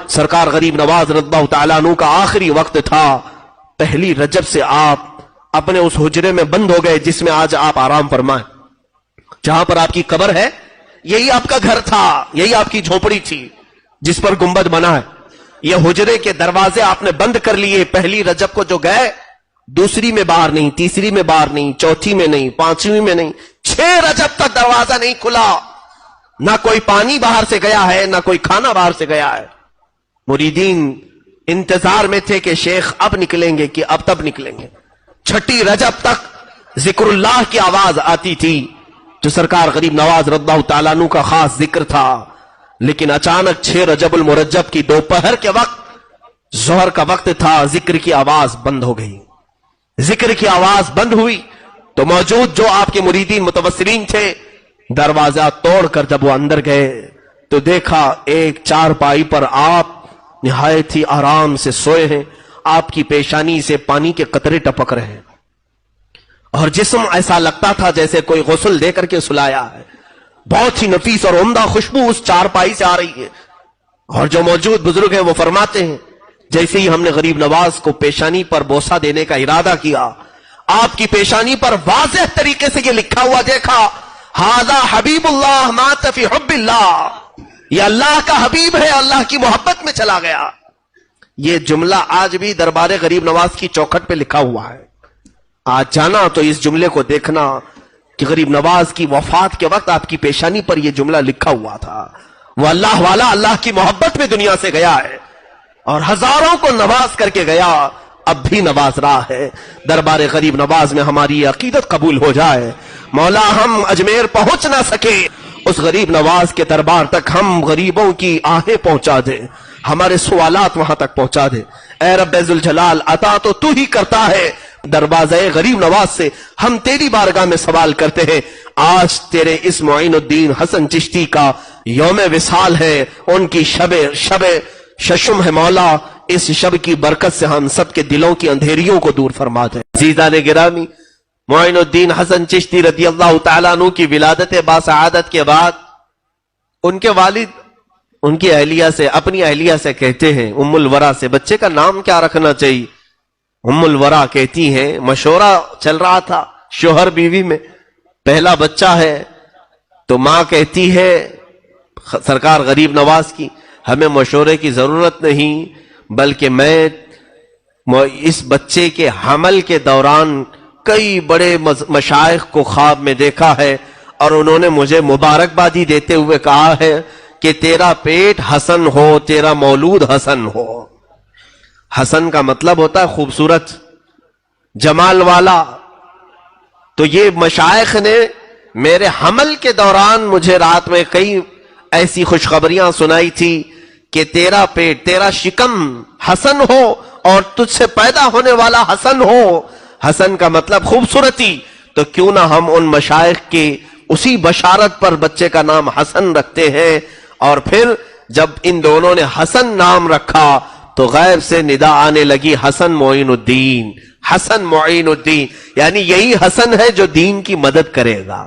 سرکار غریب نواز رضی اللہ تعالیٰ عنہ کا آخری وقت تھا. پہلی رجب سے آپ اپنے اس حجرے میں بند ہو گئے جس میں آج آپ آرام فرمائیں. جہاں پر آپ کی قبر ہے یہی آپ کا گھر تھا, یہی آپ کی جھونپڑی تھی جس پر گنبد بنا ہے. یہ حجرے کے دروازے آپ نے بند کر لیے. پہلی رجب کو جو گئے, دوسری میں باہر نہیں, تیسری میں باہر نہیں, چوتھی میں نہیں, پانچویں میں نہیں, 6 رجب تک دروازہ نہیں کھلا. نہ کوئی پانی باہر سے گیا ہے, نہ کوئی کھانا باہر سے گیا ہے. مریدین انتظار میں تھے کہ شیخ اب نکلیں گے کہ اب تب نکلیں گے. 6 رجب تک ذکر اللہ کی آواز آتی تھی جو سرکار غریب نواز رضی اللہ تعالیٰ عنہ کا خاص ذکر تھا. لیکن اچانک 6 رجب المرجب کی دوپہر کے وقت, ظہر کا وقت تھا, ذکر کی آواز بند ہو گئی. ذکر کی آواز بند ہوئی تو موجود جو آپ کے مریدین متوسلین تھے, دروازہ توڑ کر جب وہ اندر گئے تو دیکھا ایک چارپائی پر آپ نہایت ہی آرام سے سوئے ہیں. آپ کی پیشانی سے پانی کے قطرے ٹپک رہے ہیں اور جسم ایسا لگتا تھا جیسے کوئی غسل دے کر کے سلایا ہے. بہت ہی نفیس اور عمدہ خوشبو اس چارپائی سے آ رہی ہے. اور جو موجود بزرگ ہیں وہ فرماتے ہیں جیسے ہی ہم نے غریب نواز کو پیشانی پر بوسہ دینے کا ارادہ کیا, آپ کی پیشانی پر واضح طریقے سے یہ لکھا ہوا دیکھا, ھذا حبیب اللہ مات فی حب اللہ, یہ اللہ کا حبیب ہے, اللہ کی محبت میں چلا گیا. یہ جملہ آج بھی دربار غریب نواز کی چوکھٹ پہ لکھا ہوا ہے. آج جانا تو اس جملے کو دیکھنا کہ غریب نواز کی وفات کے وقت آپ کی پیشانی پر یہ جملہ لکھا ہوا تھا. وہ اللہ والا اللہ کی محبت میں دنیا سے گیا ہے اور ہزاروں کو نواز کر کے گیا, اب بھی نواز رہا ہے. دربار غریب نواز میں ہماری عقیدت قبول ہو جائے. مولا ہم اجمیر پہنچ نہ سکے, اس غریب نواز کے دربار تک ہم غریبوں کی آہیں پہنچا دے, ہمارے سوالات وہاں تک پہنچا دے. اے رب ذوالجلال, عطا تو ہی کرتا ہے. دروازہ غریب نواز سے ہم تیری بارگاہ میں سوال کرتے ہیں. آج تیرے اس معین الدین حسن چشتی کا یوم وصال ہے, ان کی شب ششم ہے. مولا اس شب کی برکت سے ہم سب کے دلوں کی اندھیریوں کو دور فرما دے. عزیزان گرامی, معین الدین حسن چشتی رضی اللہ تعالیٰ عنہ کی ولادت باسعادت کے بعد ان کے والد ان کی اہلیہ سے, اپنی اہلیہ سے کہتے ہیں, ام الورا سے, بچے کا نام کیا رکھنا چاہیے؟ ام الورا کہتی ہیں, مشورہ چل رہا تھا شوہر بیوی میں, پہلا بچہ ہے تو ماں کہتی ہے سرکار غریب نواز کی, ہمیں مشورے کی ضرورت نہیں, بلکہ میں اس بچے کے حمل کے دوران کئی بڑے مشائخ کو خواب میں دیکھا ہے اور انہوں نے مجھے مبارکبادی دیتے ہوئے کہا ہے کہ تیرا پیٹ حسن ہو, تیرا مولود حسن ہو. حسن کا مطلب ہوتا ہے خوبصورت, جمال والا. تو یہ مشائخ نے میرے حمل کے دوران مجھے رات میں کئی ایسی خوشخبریاں سنائی تھی کہ تیرا پیٹ, تیرا شکم حسن ہو اور تجھ سے پیدا ہونے والا حسن ہو. حسن کا مطلب خوبصورتی. تو کیوں نہ ہم ان مشائخ کی اسی بشارت پر بچے کا نام حسن رکھتے ہیں. اور پھر جب ان دونوں نے حسن نام رکھا تو غیب سے ندا آنے لگی, حسن معین الدین, حسن معین الدین, یعنی یہی حسن ہے جو دین کی مدد کرے گا.